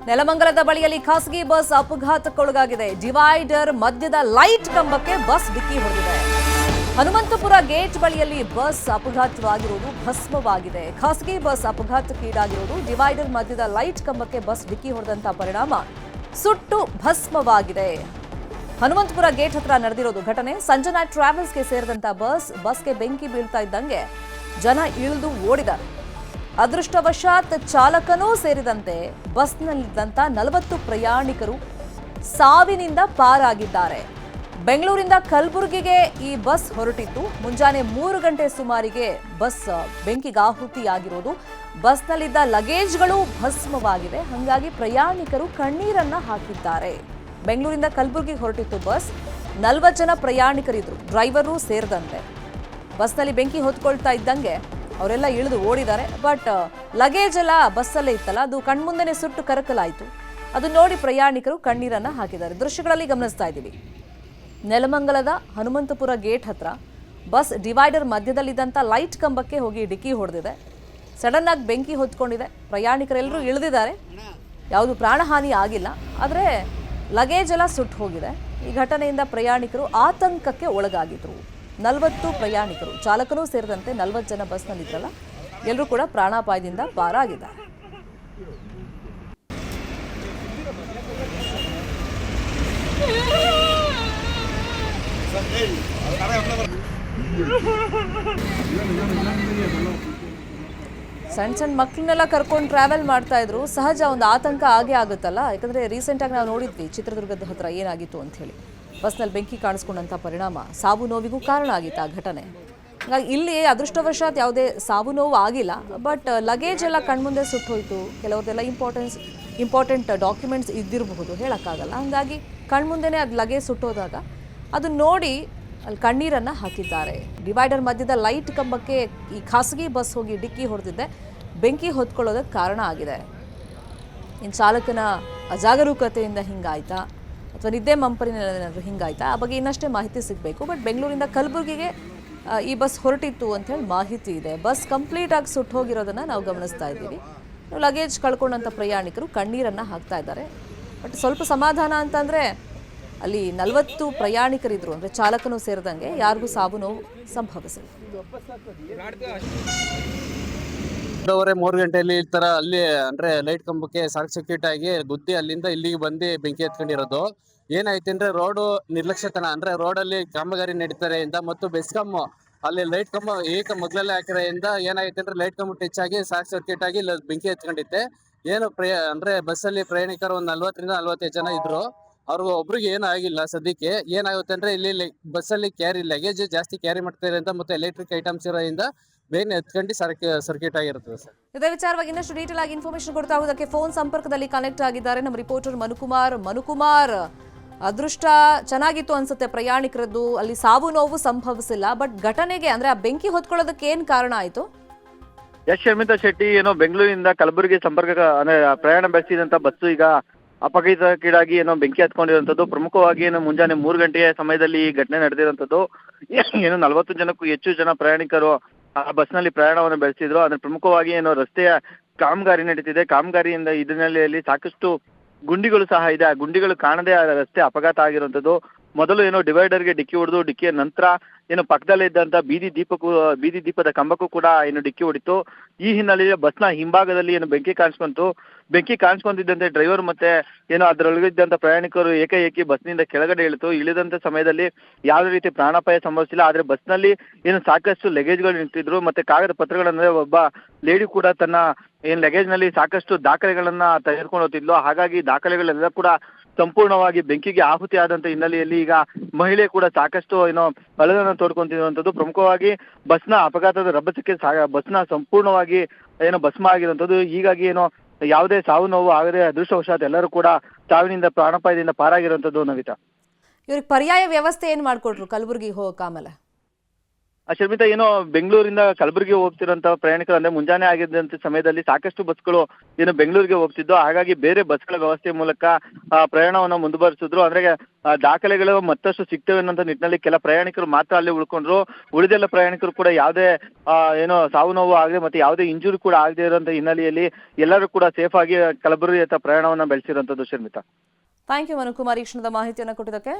ನೆಲಮಂಗಲದ ಬಳಿಯಲ್ಲಿ ಖಾಸಗಿ bus ಅಪಘಾತಕ್ಕೊಳಗಾಗಿದೆ. Divider ಮಧ್ಯದ ಲೈಟ್ ಕಂಬಕ್ಕೆ ಬಸ್ ಡಿಕ್ಕಿ ಹೊಡೆದಿದೆ. ಹನುಮಂತಪುರ ಗೇಟ್ ಬಳಿಯಲ್ಲಿ ಬಸ್ ಅಪಘಾತವಾಗಿರುವುದು ಭಸ್ಮವಾಗಿದೆ. ಖಾಸಗಿ ಬಸ್ ಅಪಘಾತಕ್ಕೀಡಾಗಿರುವುದು ಡಿವೈಡರ್ ಮಧ್ಯದ ಲೈಟ್ ಕಂಬಕ್ಕೆ ಬಸ್ ಡಿಕ್ಕಿ ಹೊಡೆದಂತ ಪರಿಣಾಮ ಸುಟ್ಟು ಭಸ್ಮವಾಗಿದೆ. ಹನುಮಂತಪುರ ಗೇಟ್ ಹತ್ರ ನಡೆದಿರೋದು ಘಟನೆ. ಸಂಜನಾ ಟ್ರಾವೆಲ್ಸ್ಗೆ ಸೇರಿದಂತ ಬಸ್ಗೆ ಬೆಂಕಿ ಬೀಳ್ತಾ ಇದ್ದಂಗೆ ಜನ ಇಳಿದು ಓಡಿದ್ದಾರೆ. ಅದೃಷ್ಟವಶಾತ್ ಚಾಲಕನೂ ಸೇರಿದಂತೆ ಬಸ್ನಲ್ಲಿದ್ದಂತ 40 ಪ್ರಯಾಣಿಕರು ಸಾವಿನಿಂದ ಪಾರಾಗಿದ್ದಾರೆ. ಬೆಂಗಳೂರಿಂದ ಕಲಬುರಗಿಗೆ ಈ ಬಸ್ ಹೊರಟಿತ್ತು. ಮುಂಜಾನೆ 3 ಗಂಟೆ ಸುಮಾರಿಗೆ ಬಸ್ ಬೆಂಕಿಗಾಹುತಿಯಾಗಿರೋದು. ಬಸ್ನಲ್ಲಿದ್ದ ಲಗೇಜ್ಗಳು ಭಸ್ಮವಾಗಿದೆ. ಹಾಗಾಗಿ ಪ್ರಯಾಣಿಕರು ಕಣ್ಣೀರನ್ನ ಹಾಕಿದ್ದಾರೆ. ಬೆಂಗಳೂರಿಂದ ಕಲಬುರಗಿಗೆ ಹೊರಟಿತ್ತು ಬಸ್. 40 ಜನ ಪ್ರಯಾಣಿಕರಿದ್ರು, ಡ್ರೈವರು ಸೇರಿದಂತೆ. ಬಸ್ನಲ್ಲಿ ಬೆಂಕಿ ಹೊತ್ಕೊಳ್ತಾ ಇದ್ದಂಗೆ ಅವರೆಲ್ಲ ಇಳಿದು ಓಡಿದ್ದಾರೆ. ಬಟ್ ಲಗೇಜ್ ಎಲ್ಲ ಬಸ್ಸಲ್ಲೇ ಇತ್ತಲ್ಲ, ಅದು ಕಣ್ಮುಂದೆನೆ ಸುಟ್ಟು ಕರಕಲಾಯಿತು. ಅದು ನೋಡಿ ಪ್ರಯಾಣಿಕರು ಕಣ್ಣೀರನ್ನ ಹಾಕಿದ್ದಾರೆ. ದೃಶ್ಯಗಳಲ್ಲಿ ಗಮನಿಸ್ತಾ ಇದ್ದೀವಿ. ನೆಲಮಂಗಲದ ಹನುಮಂತಪುರ ಗೇಟ್ ಹತ್ರ ಬಸ್ ಡಿವೈಡರ್ ಮಧ್ಯದಲ್ಲಿದ್ದಂಥ ಲೈಟ್ ಕಂಬಕ್ಕೆ ಹೋಗಿ ಡಿಕ್ಕಿ ಹೊಡೆದಿದೆ. ಸಡನ್ ಆಗಿ ಬೆಂಕಿ ಹೊತ್ಕೊಂಡಿದೆ. ಪ್ರಯಾಣಿಕರೆಲ್ಲರೂ ಇಳಿದಿದ್ದಾರೆ. ಯಾವುದು ಪ್ರಾಣಹಾನಿ ಆಗಿಲ್ಲ, ಆದರೆ ಲಗೇಜ್ ಎಲ್ಲ ಸುಟ್ಟು ಹೋಗಿದೆ. ಈ ಘಟನೆಯಿಂದ ಪ್ರಯಾಣಿಕರು ಆತಂಕಕ್ಕೆ ಒಳಗಾಗಿದ್ರು. 40 ಪ್ರಯಾಣಿಕರು, ಚಾಲಕನೂ ಸೇರಿದಂತೆ 40 ಜನ ಬಸ್ನಲ್ಲಿದ್ರಲ್ಲ, ಎಲ್ಲರೂ ಕೂಡ ಪ್ರಾಣಾಪಾಯದಿಂದ ಪಾರಾಗಿದ್ದಾರೆ. ಸಣ್ಣ ಮಕ್ಕಳನ್ನೆಲ್ಲ ಕರ್ಕೊಂಡು ಟ್ರಾವೆಲ್ ಮಾಡ್ತಾ ಇದ್ರು. ಸಹಜ ಒಂದು ಆತಂಕ ಆಗೇ ಆಗುತ್ತಲ್ಲ. ಯಾಕಂದ್ರೆ ರೀಸೆಂಟ್ ಆಗಿ ನಾವು ನೋಡಿದ್ವಿ ಚಿತ್ರದುರ್ಗದ ಹತ್ರ ಏನಾಗಿತ್ತು ಅಂತ ಹೇಳಿ. ಬಸ್ನಲ್ಲಿ ಬೆಂಕಿ ಕಾಣಿಸ್ಕೊಂಡಂಥ ಪರಿಣಾಮ ಸಾವು ನೋವಿಗೂ ಕಾರಣ ಆಗಿತ್ತು ಆ ಘಟನೆ. ಹಾಗಾಗಿ ಇಲ್ಲಿ ಅದೃಷ್ಟವಶಾತ್ ಯಾವುದೇ ಸಾವು ನೋವು ಆಗಿಲ್ಲ. ಬಟ್ ಲಗೇಜ್ ಎಲ್ಲ ಕಣ್ಮುಂದೆ ಸುಟ್ಟು ಹೋಯಿತು. ಕೆಲವ್ರದ್ದೆಲ್ಲ ಇಂಪಾರ್ಟೆಂಟ್ ಡಾಕ್ಯುಮೆಂಟ್ಸ್ ಇದ್ದಿರಬಹುದು, ಹೇಳೋಕ್ಕಾಗಲ್ಲ. ಹಾಗಾಗಿ ಕಣ್ಮುಂದೆನೇ ಅದು ಲಗೇಜ್ ಸುಟ್ಟೋದಾಗ ಅದು ನೋಡಿ ಅಲ್ಲಿ ಕಣ್ಣೀರನ್ನು ಹಾಕಿದ್ದಾರೆ. ಡಿವೈಡರ್ ಮಧ್ಯದ ಲೈಟ್ ಕಂಬಕ್ಕೆ ಈ ಖಾಸಗಿ ಬಸ್ ಹೋಗಿ ಡಿಕ್ಕಿ ಹೊಡೆದಿದ್ದೆ ಬೆಂಕಿ ಹೊತ್ಕೊಳ್ಳೋದಕ್ಕೆ ಕಾರಣ ಆಗಿದೆ. ಇನ್ನು ಚಾಲಕನ ಅಜಾಗರೂಕತೆಯಿಂದ ಹಿಂಗಾಯ್ತಾ ಅಥವಾ ನಿದ್ದೆ ಮಂಪರಿನೇನಾದರೂ ಹಿಂಗಾಯ್ತಾ, ಆ ಬಗ್ಗೆ ಇನ್ನಷ್ಟೇ ಮಾಹಿತಿ ಸಿಗಬೇಕು. ಬಟ್ ಬೆಂಗಳೂರಿಂದ ಕಲಬುರಗಿಗೆ ಈ ಬಸ್ ಹೊರಟಿತ್ತು ಅಂತ ಹೇಳಿ ಮಾಹಿತಿ ಇದೆ. ಬಸ್ ಕಂಪ್ಲೀಟಾಗಿ ಸುಟ್ಟು ಹೋಗಿರೋದನ್ನು ನಾವು ಗಮನಿಸ್ತಾ ಇದ್ದೀವಿ. ಲಗೇಜ್ ಕಳ್ಕೊಂಡಂಥ ಪ್ರಯಾಣಿಕರು ಕಣ್ಣೀರನ್ನು ಹಾಕ್ತಾ ಇದ್ದಾರೆ. ಬಟ್ ಸ್ವಲ್ಪ ಸಮಾಧಾನ ಅಂತಂದರೆ ಅಲ್ಲಿ 40 ಪ್ರಯಾಣಿಕರಿದ್ರು, ಅಂದರೆ ಚಾಲಕನೂ ಸೇರಿದಂಗೆ ಯಾರಿಗೂ ಸಾವು ನೋವು ಸಂಭವಿಸಿಲ್ಲ. 3 ಗಂಟೆಯಲ್ಲಿ ಈ ತರ ಅಲ್ಲಿ ಅಂದ್ರೆ ಲೈಟ್ ಕಂಬಕ್ಕೆ ಶಾರ್ಟ್ ಸರ್ಕ್ಯೂಟ್ ಆಗಿ ಗುದ್ದಿ ಅಲ್ಲಿಂದ ಇಲ್ಲಿಗೆ ಬಂದು ಬೆಂಕಿ ಎತ್ಕೊಂಡಿರೋದು. ಏನಾಯ್ತು ಅಂದ್ರೆ ರೋಡ್ ನಿರ್ಲಕ್ಷ್ಯತನ, ಅಂದ್ರೆ ರೋಡ್ ಅಲ್ಲಿ ಕಾಮಗಾರಿ ನಡೀತಾರೆಯಿಂದ ಮತ್ತು ಬೆಸ್ಕಾಂ ಅಲ್ಲಿ ಲೈಟ್ ಕಂಬ ಮೊದಲಲ್ಲೇ ಹಾಕಿರೋದ್ರಿಂದ ಏನಾಯ್ತು ಅಂದ್ರೆ ಲೈಟ್ ಕಂಬ ಟಚ್ ಆಗಿ ಶಾರ್ಟ್ ಸರ್ಕ್ಯೂಟ್ ಆಗಿ ಬೆಂಕಿ ಎತ್ಕೊಂಡಿತ್ತೆ. ಏನು ಅಂದ್ರೆ ಬಸ್ಸಲ್ಲಿ ಪ್ರಯಾಣಿಕರು ಒಂದು 40ರಿಂದ 45 ಜನ ಇದ್ರು. ಅವ್ರಿಗೆ ಒಬ್ರಿಗೆ ಏನು ಆಗಿಲ್ಲ ಸದ್ಯಕ್ಕೆ. ಏನಾಗುತ್ತೆ ಅಂದ್ರೆ ಇಲ್ಲಿ ಬಸ್ಸಲ್ಲಿ ಲಗೇಜ್ ಜಾಸ್ತಿ ಕ್ಯಾರಿ ಮಾಡ್ತಾರೆ ಅಂತ ಮತ್ತೆ ಎಲೆಕ್ಟ್ರಿಕ್ ಐಟಮ್ಸ್ ಇರೋದ್ರಿಂದ ಬೇಗನೆ ಎತ್ಕೊಂಡು ಸರ್ಕ್ಯೂಟ್ ಆಗಿರುತ್ತದೆ ಸರ್. ಇದೇ ವಿಚಾರವಾಗಿ ಇನ್ನಷ್ಟು ಡೀಟೇಲ್ ಆಗಿ ಇನ್ಫಾರ್ಮೇಶನ್ ಕೊಡ್ತಾ ಹೋದಕ್ಕೆ ಫೋನ್ ಸಂಪರ್ಕದಲ್ಲಿ ಕನೆಕ್ಟ್ ಆಗಿದ್ದಾರೆ ನಮ್ಮ ರಿಪೋರ್ಟರ್ ಮನುಕುಮಾರ್. ಅದೃಷ್ಟ ಚೆನ್ನಾಗಿತ್ತು ಅನ್ಸುತ್ತೆ ಪ್ರಯಾಣಿಕರದ್ದು, ಅಲ್ಲಿ ಸಾವು ನೋವು ಸಂಭವಿಸಿಲ್ಲ. ಬಟ್ ಘಟನೆಗೆ ಅಂದ್ರೆ ಆ ಬೆಂಕಿ ಹೊತ್ಕೊಳ್ಳೋದಕ್ಕೆ ಏನ್ ಕಾರಣ ಆಯ್ತು? ಶರ್ಮಿತಾ ಶೆಟ್ಟಿ ಏನೋ ಬೆಂಗಳೂರಿನಿಂದ ಕಲಬುರಗಿ ಸಂಪರ್ಕ ಅಂದ್ರೆ ಪ್ರಯಾಣ ಬೆಳೆಸಿದಂತ ಬಸ್ಸು ಈಗ ಅಪಘಾತಕ್ಕೀಡಾಗಿ ಏನೋ ಬೆಂಕಿ ಹತ್ಕೊಂಡಿರುವಂತದ್ದು. ಪ್ರಮುಖವಾಗಿ ಏನು ಮುಂಜಾನೆ 3 ಗಂಟೆಯ ಸಮಯದಲ್ಲಿ ಈ ಘಟನೆ ನಡೆದಿರುವಂತದ್ದು. ಏನು 40 ಜನಕ್ಕೂ ಹೆಚ್ಚು ಜನ ಪ್ರಯಾಣಿಕರು ಆ ಬಸ್ನಲ್ಲಿ ಪ್ರಯಾಣವನ್ನು ಬೆಳೆಸಿದ್ರು. ಅದ್ರ ಪ್ರಮುಖವಾಗಿ ಏನೋ ರಸ್ತೆಯ ಕಾಮಗಾರಿ ನಡೀತಿದೆ. ಕಾಮಗಾರಿಯಿಂದ ಹಿನ್ನೆಲೆಯಲ್ಲಿ ಸಾಕಷ್ಟು ಗುಂಡಿಗಳು ಸಹ ಇದೆ. ಆ ಗುಂಡಿಗಳು ಕಾಣದೆ ಆ ರಸ್ತೆ ಅಪಘಾತ ಆಗಿರುವಂತದ್ದು. ಮೊದಲು ಏನೋ ಡಿವೈಡರ್ಗೆ ಡಿಕ್ಕಿ ಹೊಡೆದು, ಡಿಕ್ಕಿಯ ನಂತರ ಏನು ಪಕ್ಕದಲ್ಲೇ ಇದ್ದಂತ ಬೀದಿ ದೀಪದ ಕಂಬಕ್ಕೂ ಕೂಡ ಏನು ಡಿಕ್ಕಿ ಹೊಡಿತು. ಈ ಹಿನ್ನೆಲೆಯಲ್ಲಿ ಬಸ್ನ ಹಿಂಭಾಗದಲ್ಲಿ ಏನು ಬೆಂಕಿ ಕಾಣಿಸ್ಕೊಂತಿದ್ದಂತೆ ಡ್ರೈವರ್ ಮತ್ತೆ ಏನೋ ಅದರೊಳಗಿದ್ದಂತ ಪ್ರಯಾಣಿಕರು ಏಕಾಏಕಿ ಬಸ್ನಿಂದ ಕೆಳಗಡೆ ಇಳಿದಂತ ಸಮಯದಲ್ಲಿ ಯಾವುದೇ ರೀತಿ ಪ್ರಾಣಾಪಾಯ ಸಂಭವಿಸಿಲ್ಲ. ಆದ್ರೆ ಬಸ್ನಲ್ಲಿ ಏನು ಸಾಕಷ್ಟು ಲಗೇಜ್ಗಳು ನಿಂತಿದ್ರು. ಮತ್ತೆ ಕಾಗದ ಪತ್ರಗಳಂದ್ರೆ ಒಬ್ಬ ಲೇಡಿ ಕೂಡ ತನ್ನ ಏನು ಲಗೇಜ್ ನಲ್ಲಿ ಸಾಕಷ್ಟು ದಾಖಲೆಗಳನ್ನ ತೆಗೆದುಕೊಂಡು ಹೋಗ್ತಿದ್ಲು. ಹಾಗಾಗಿ ದಾಖಲೆಗಳೆಲ್ಲ ಕೂಡ ಸಂಪೂರ್ಣವಾಗಿ ಬೆಂಕಿಗೆ ಆಹುತಿ ಆದಂತ ಹಿನ್ನೆಲೆಯಲ್ಲಿ ಈಗ ಮಹಿಳೆ ಕೂಡ ಸಾಕಷ್ಟು ಏನೋ ಅಳಲನ್ನು ತೋಡ್ಕೊಂತಿರುವಂತದ್ದು. ಪ್ರಮುಖವಾಗಿ ಬಸ್ನ ಅಪಘಾತದ ರಭಸಕ್ಕೆ ಬಸ್ನ ಸಂಪೂರ್ಣವಾಗಿ ಏನೋ ಭಸ್ಮ ಆಗಿರುವಂತದ್ದು. ಹೀಗಾಗಿ ಏನೋ ಯಾವುದೇ ಸಾವು ನೋವು ಆಗದೆ ಅದೃಷ್ಟವಶಾತ್ ಎಲ್ಲರೂ ಕೂಡ ಸಾವಿನಿಂದ ಪ್ರಾಣಾಪಾಯದಿಂದ ಪಾರಾಗಿರುವಂತದ್ದು. ನವಿತಾ, ಇವ್ರಿಗೆ ಪರ್ಯಾಯ ವ್ಯವಸ್ಥೆ ಏನ್ ಮಾಡ್ಕೊಟ್ರು ಕಲಬುರಗಿಗೆ ಹೋಗಕ್ಕೆ? ಆಮೇಲೆ ಶರ್ಮಿತಾ, ಏನೋ ಬೆಂಗಳೂರಿಂದ ಕಲಬುರಗಿ ಹೋಗ್ತಿರೋಂಥ ಪ್ರಯಾಣಿಕರು ಅಂದ್ರೆ ಮುಂಜಾನೆ ಆಗಿದ್ದಂಥ ಸಮಯದಲ್ಲಿ ಸಾಕಷ್ಟು ಬಸ್ಗಳು ಏನು ಬೆಂಗಳೂರಿಗೆ ಹೋಗ್ತಿದ್ದು, ಹಾಗಾಗಿ ಬೇರೆ ಬಸ್ಗಳ ವ್ಯವಸ್ಥೆ ಮೂಲಕ ಪ್ರಯಾಣವನ್ನು ಮುಂದುವರಿಸಿದ್ರು. ಅಂದ್ರೆ ದಾಖಲೆಗಳು ಮತ್ತಷ್ಟು ಸಿಗ್ತವೆ ಅನ್ನೋ ನಿಟ್ಟಿನಲ್ಲಿ ಕೆಲ ಪ್ರಯಾಣಿಕರು ಮಾತ್ರ ಅಲ್ಲಿ ಉಳ್ಕೊಂಡ್ರು. ಉಳಿದೆಲ್ಲ ಪ್ರಯಾಣಿಕರು ಕೂಡ ಯಾವುದೇ ಏನೋ ಸಾವು ನೋವು ಆಗದೆ ಮತ್ತೆ ಯಾವುದೇ ಇಂಜುರಿ ಕೂಡ ಆಗದೆ ಇರೋಂಥ ಹಿನ್ನೆಲೆಯಲ್ಲಿ ಎಲ್ಲರೂ ಕೂಡ ಸೇಫ್ ಆಗಿ ಕಲಬುರಗಿ ಪ್ರಯಾಣವನ್ನು ಬೆಳೆಸಿರುವಂಥದ್ದು ಶರ್ಮಿತಾ. ಥ್ಯಾಂಕ್ ಯು ಮನುಕುಮಾರ್ ಈ ಕ್ಷಣದ ಮಾಹಿತಿಯನ್ನು ಕೊಟ್ಟಿದ್ದಕ್ಕೆ.